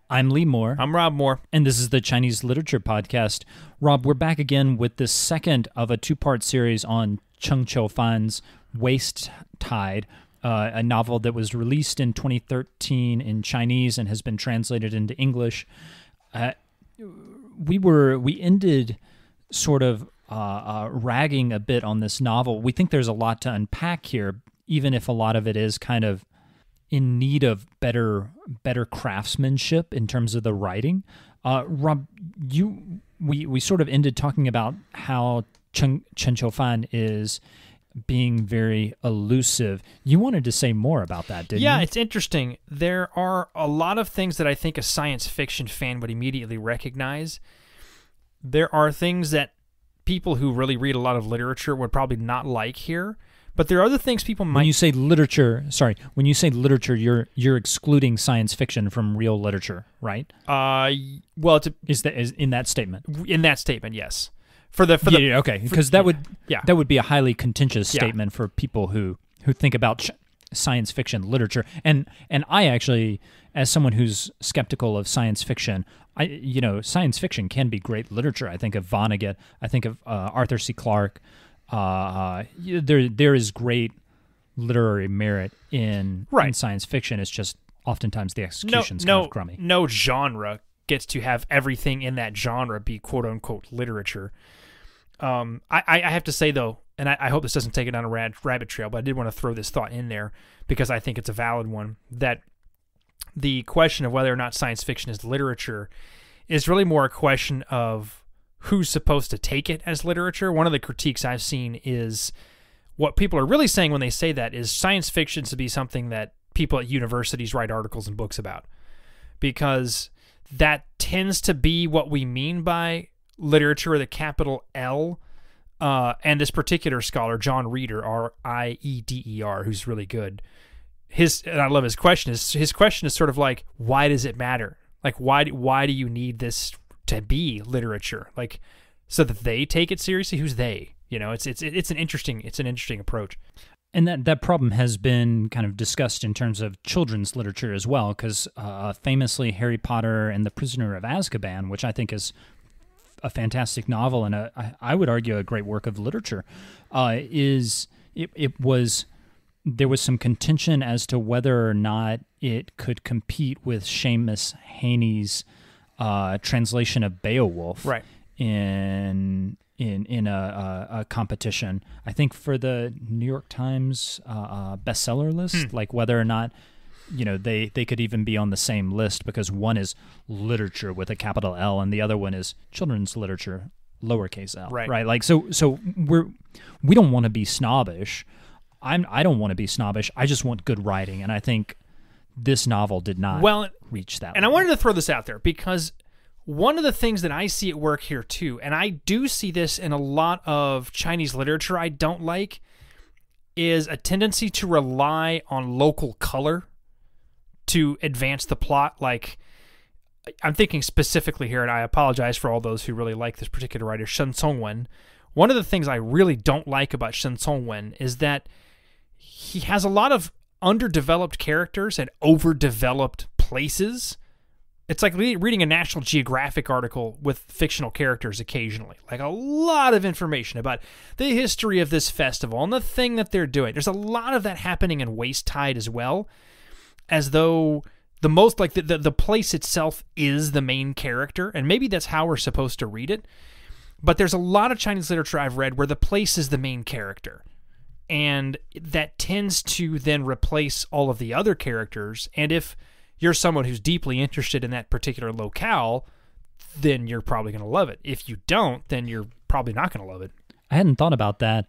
I'm Lee Moore. I'm Rob Moore. And this is the Chinese Literature Podcast. Rob, we're back again with the second of a two-part series on Chen Qiufan's Waste Tide, a novel that was released in 2013 in Chinese and has been translated into English. We ended sort of ragging a bit on this novel. We think there's a lot to unpack here, even if a lot of it is kind of in need of better craftsmanship in terms of the writing. Rob, we sort of ended talking about how Chen Qiufan is being very elusive. You wanted to say more about that, didn't you? Yeah, it's interesting. There are a lot of things that I think a science fiction fan would immediately recognize. There are things that people who really read a lot of literature would probably not like here. But there are other things people might... When you say literature, you're excluding science fiction from real literature, right? Well, is in that statement? In that statement, yes. Okay, because that would be a highly contentious statement for people who think about science fiction literature. And I actually, as someone who's skeptical of science fiction, science fiction can be great literature. I think of Vonnegut. I think of Arthur C. Clarke. There is great literary merit in science fiction. It's just oftentimes the execution's kind of crummy. No genre gets to have everything in that genre be quote-unquote literature. I have to say, though, and I hope this doesn't take it down a rabbit trail, but I did want to throw this thought in there because I think it's a valid one, that the question of whether or not science fiction is literature is really more a question of who's supposed to take it as literature. One of the critiques I've seen is what people are really saying when they say that is science fiction to be something that people at universities write articles and books about, because that tends to be what we mean by literature with a capital L. And this particular scholar, John Reeder, R-I-E-D-E-R, who's really good. And I love his question. His question is sort of like, why does it matter? Like, why do you need this to be literature, like, so that they take it seriously? Who's they? It's an interesting approach. And that problem has been kind of discussed in terms of children's literature as well, because famously Harry Potter and the Prisoner of Azkaban, which I think is a fantastic novel and I would argue a great work of literature, there was some contention as to whether or not it could compete with Seamus Heaney's translation of Beowulf, right, in a competition. I think for the New York Times bestseller list, like whether or not they could even be on the same list, because one is literature with a capital L and the other one is children's literature lowercase l. Right. Like so we don't want to be snobbish. I don't want to be snobbish. I just want good writing, and I think this novel did not reach that. And I wanted to throw this out there because one of the things that I see at work here too, and I do see this in a lot of Chinese literature I don't like, is a tendency to rely on local color to advance the plot. Like, I'm thinking specifically here, and I apologize for all those who really like this particular writer, Chen Qiufan. One of the things I really don't like about Chen Qiufan is that he has a lot of underdeveloped characters and overdeveloped places. It's like reading a National Geographic article with fictional characters occasionally. Like a lot of information about the history of this festival and the thing that they're doing. There's a lot of that happening in Waste Tide as well, as though the place itself is the main character, and maybe that's how we're supposed to read it. But there's a lot of Chinese literature I've read where the place is the main character, and that tends to then replace all of the other characters. And if you're someone who's deeply interested in that particular locale, then you're probably going to love it. If you don't, then you're probably not going to love it. I hadn't thought about that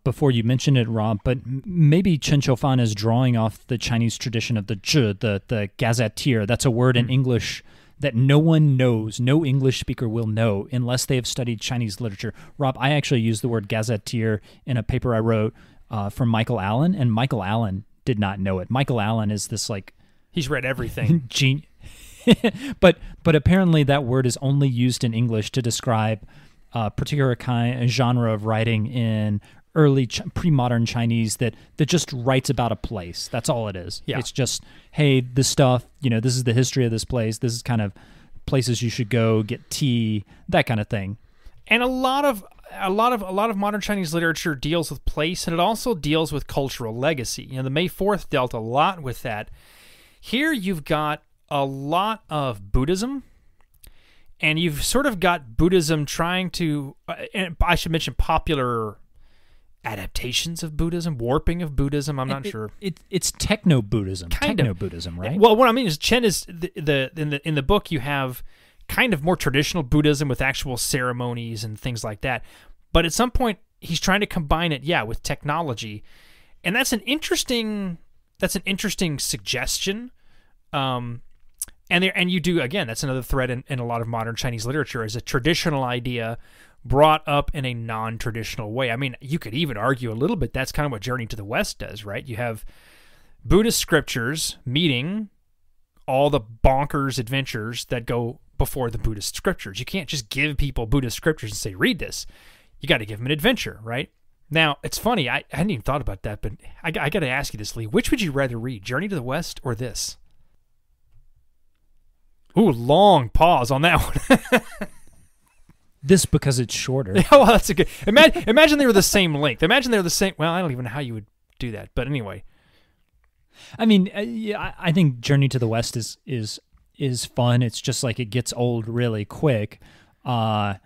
before you mentioned it, Rob, but maybe Chen Qiufan is drawing off the Chinese tradition of the zhi, the gazetteer. That's a word in English that no one knows, no English speaker will know unless they have studied Chinese literature. Rob, I actually used the word gazetteer in a paper I wrote for Michael Allen, and Michael Allen did not know it. Michael Allen is this like... He's read everything. But apparently that word is only used in English to describe a particular genre of writing in early pre-modern Chinese that just writes about a place. That's all it is. Yeah. It's just, hey, this stuff, this is the history of this place. This is kind of places you should go get tea, that kind of thing. And a lot of modern Chinese literature deals with place, and it also deals with cultural legacy. The May 4th dealt a lot with that. Here you've got a lot of Buddhism, and you've sort of got Buddhism trying to, and I should mention popular adaptations of Buddhism, warping of Buddhism. I'm not sure. It's techno-Buddhism. Kind of. Techno-Buddhism, right? Well, what I mean is Chen is in the book you have kind of more traditional Buddhism with actual ceremonies and things like that. But at some point he's trying to combine it, with technology. And that's an interesting suggestion. And you do, again, that's another thread in a lot of modern Chinese literature, is a traditional idea brought up in a non-traditional way. I mean, you could even argue a little bit that's kind of what Journey to the West does, right? You have Buddhist scriptures meeting all the bonkers adventures that go before the Buddhist scriptures. You can't just give people Buddhist scriptures and say, read this. You got to give them an adventure, right? Now, it's funny, I hadn't even thought about that, but I got to ask you this, Lee. Which would you rather read, Journey to the West or this? Ooh, long pause on that one. This because it's shorter. Oh, that's a good. Imagine they were the same length. Imagine they're the same. Well, I don't even know how you would do that, but anyway. I mean, I think Journey to the West is fun. It's just like it gets old really quick. Journey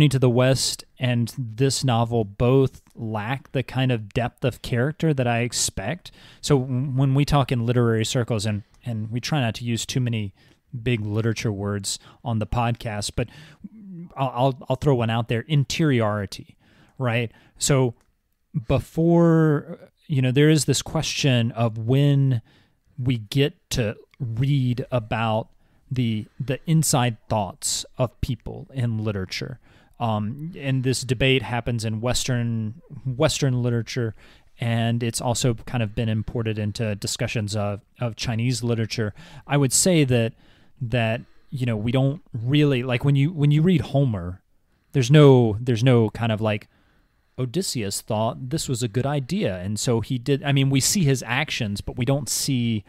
to the West and this novel both lack the kind of depth of character that I expect. So when we talk in literary circles, and we try not to use too many big literature words on the podcast, but I'll throw one out there: interiority, right? So before, there is this question of when we get to read about the inside thoughts of people in literature. And this debate happens in Western literature, and it's also kind of been imported into discussions of Chinese literature. I would say that we don't really, like, when you read Homer, there's no kind of like Odysseus thought this was a good idea, and so he did. I mean, we see his actions, but we don't see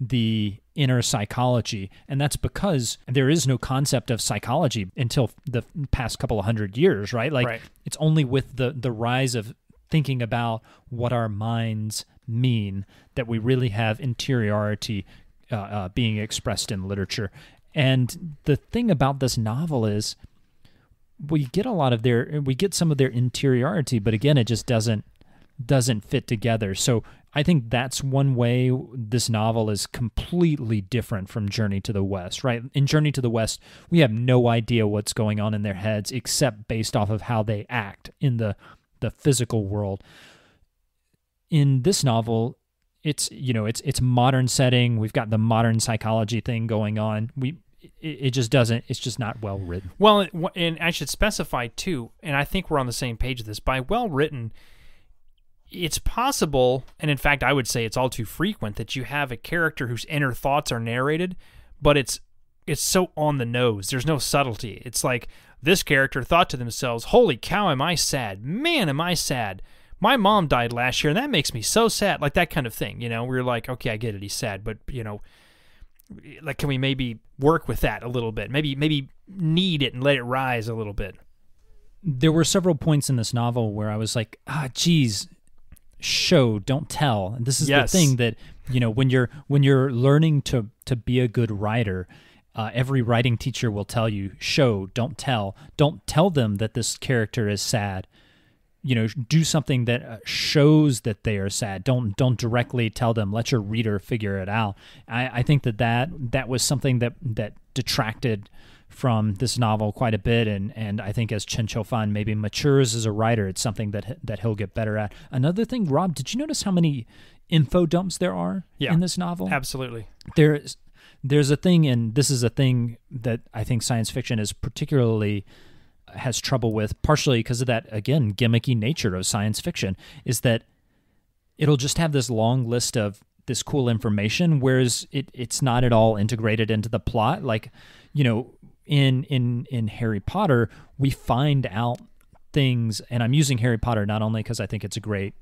the inner psychology, and that's because there is no concept of psychology until the past couple of 100 years, right? Like, right. It's only with the rise of thinking about what our minds mean that we really have interiority being expressed in literature. And the thing about this novel is we get some of their interiority, but again, it just doesn't fit together. So I think that's one way this novel is completely different from Journey to the West, right? In Journey to the West, we have no idea what's going on in their heads except based off of how they act in the physical world. In this novel, it's modern setting. We've got the modern psychology thing going on. It's just not well written. Well, and I should specify too, and I think we're on the same page with this, by well written, it's possible, and in fact I would say it's all too frequent, that you have a character whose inner thoughts are narrated, but it's so on the nose. There's no subtlety. It's like this character thought to themselves, holy cow, am I sad? Man, am I sad. My mom died last year, and that makes me so sad. Like that kind of thing, We're like, okay, I get it, he's sad, but, like, can we maybe work with that a little bit? Maybe knead it and let it rise a little bit. There were several points in this novel where I was like, geez, show, don't tell. And this is the thing that, when you're learning to be a good writer, every writing teacher will tell you, show, don't tell. Don't tell them that this character is sad. Do something that shows that they are sad. Don't directly tell them. Let your reader figure it out. I think that was something that detracted from this novel quite a bit, and I think as Chen Qiufan maybe matures as a writer, it's something that he'll get better at. Another thing, Rob, did you notice how many info dumps there are in this novel? Absolutely. There's a thing, and this is a thing that I think science fiction is particularly has trouble with, partially because of that, again, gimmicky nature of science fiction, is that it'll just have this long list of this cool information, whereas it's not at all integrated into the plot. Like, in Harry Potter, we find out things, and I'm using Harry Potter not only because I think it's a great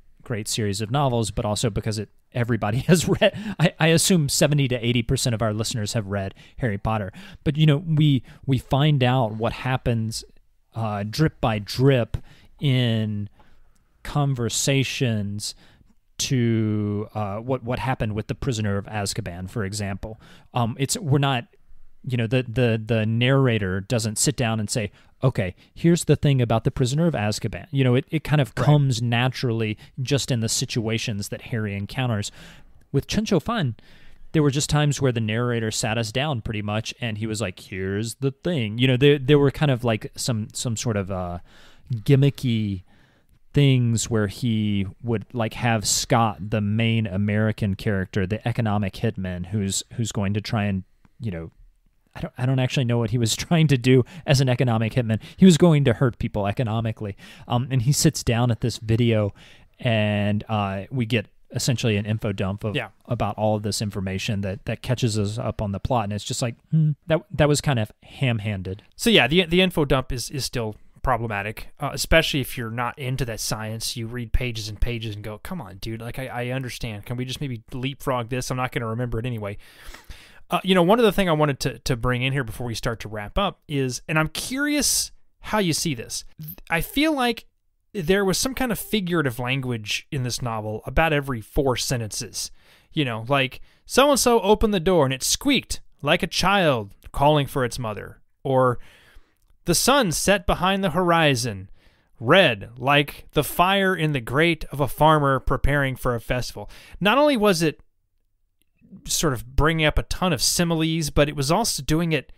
series of novels, but also because everybody has read. I assume 70 to 80% of our listeners have read Harry Potter. But we find out what happens drip by drip in conversations to what happened with the Prisoner of Azkaban, for example. We're not. The narrator doesn't sit down and say, okay, here's the thing about the Prisoner of Azkaban. It kind of comes naturally just in the situations that Harry encounters. With Chen Qiufan, there were just times where the narrator sat us down pretty much, and he was like, here's the thing. There were kind of like some sort of gimmicky things where he would like have Scott, the main American character, the economic hitman, who's going to try and, I don't actually know what he was trying to do as an economic hitman. He was going to hurt people economically. And he sits down at this video, and we get essentially an info dump about all of this information that catches us up on the plot. And it's just like, that was kind of ham-handed. So yeah, the info dump is still problematic, especially if you're not into that science. You read pages and pages and go, come on, dude, like I understand. Can we just maybe leapfrog this? I'm not going to remember it anyway. One of the things I wanted to bring in here before we start to wrap up is, and I'm curious how you see this. I feel like there was some kind of figurative language in this novel about every 4 sentences. Like, so-and-so opened the door and it squeaked like a child calling for its mother. Or, the sun set behind the horizon, red like the fire in the grate of a farmer preparing for a festival. Not only was it sort of bringing up a ton of similes, but it was also doing it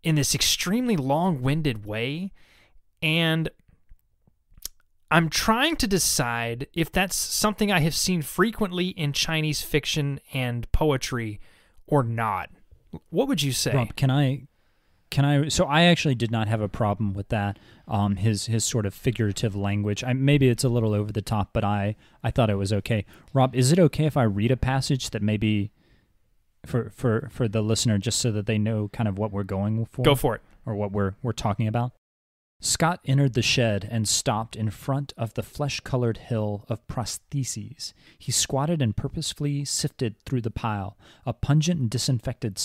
in this extremely long-winded way. And I'm trying to decide if that's something I have seen frequently in Chinese fiction and poetry or not. What would you say? Rob, can I? So I actually did not have a problem with that. His sort of figurative language. Maybe it's a little over the top, but I thought it was okay. Rob, is it okay if I read a passage that maybe for the listener, just so that they know kind of what we're going for? Go for it. Or what we're talking about? Scott entered the shed and stopped in front of the flesh-colored hill of prostheses. He squatted and purposefully sifted through the pile. A pungent and disinfectant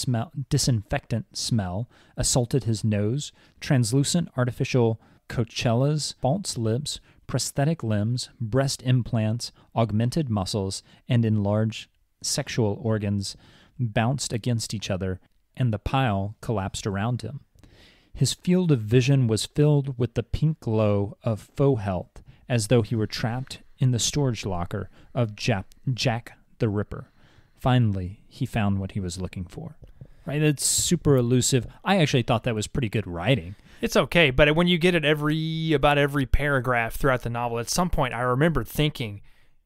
smell assaulted his nose. Translucent artificial Coachellas, false lips, prosthetic limbs, breast implants, augmented muscles, and enlarged sexual organs bounced against each other, and the pile collapsed around him. His field of vision was filled with the pink glow of faux health, as though he were trapped in the storage locker of Jack the Ripper. Finally, he found what he was looking for. Right? It's super elusive. I actually thought that was pretty good writing. It's okay, but when you get it about every paragraph throughout the novel, at some point I remember thinking,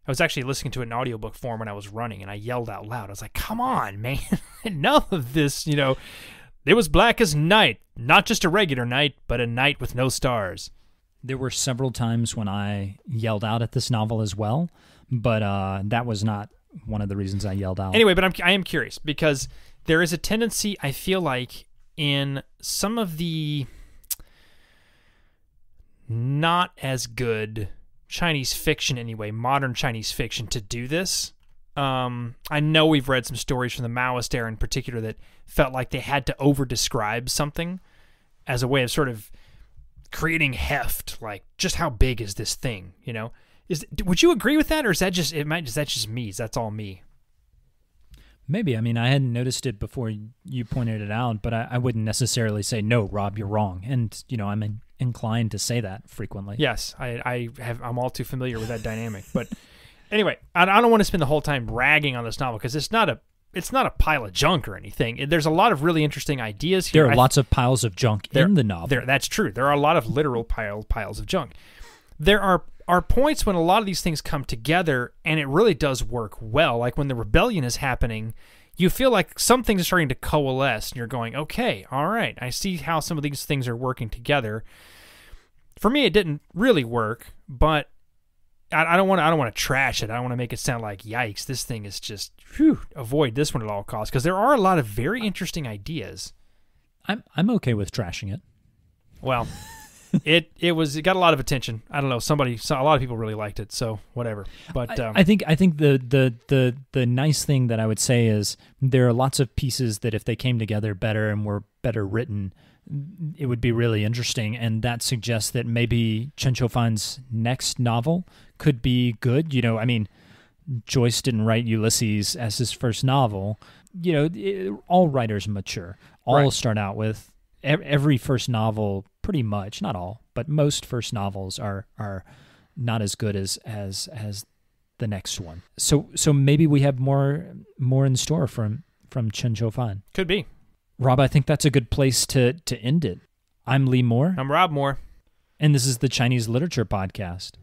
I was actually listening to it in audiobook form when I was running, and I yelled out loud. I was like, come on, man. Enough of this, It was black as night, not just a regular night, but a night with no stars. There were several times when I yelled out at this novel as well, but that was not one of the reasons I yelled out. Anyway, but I am curious, because there is a tendency, I feel like, in some of the not as good Chinese fiction anyway, modern Chinese fiction, to do this. I know we've read some stories from the Maoist era in particular that felt like they had to over-describe something as a way of sort of creating heft, like just how big is this thing, Would you agree with that, or is that just me? Is that all me? Maybe. I mean, I hadn't noticed it before you pointed it out, but I wouldn't necessarily say, no, Rob, you're wrong. And, I'm inclined to say that frequently. Yes, I'm all too familiar with that dynamic. But anyway, I don't want to spend the whole time ragging on this novel, because it's not a pile of junk or anything. There's a lot of really interesting ideas here. There are lots of piles of junk in the novel. That's true. There are a lot of literal piles of junk. There are points when a lot of these things come together, and it really does work well. Like when the rebellion is happening, you feel like some things are starting to coalesce, and you're going, okay, all right, I see how some of these things are working together. For me, it didn't really work, but I don't want to trash it. I don't want to make it sound like, yikes, this thing is just, avoid this one at all costs, because there are a lot of very interesting ideas. I'm okay with trashing it. Well, it got a lot of attention. I don't know. A lot of people really liked it. So whatever. But I think the nice thing that I would say is there are lots of pieces that if they came together better and were better written, it would be really interesting. And that suggests that maybe Chen Qiufan's next novel could be good. You know, I mean, Joyce didn't write Ulysses as his first novel. You know, all writers mature. All start out with every first novel, pretty much, not all, but most first novels are not as good as the next one. So maybe we have more in store from Chen Qiufan. Could be. Rob, I think that's a good place to end it. I'm Lee Moore. I'm Rob Moore. And this is the Chinese Literature Podcast.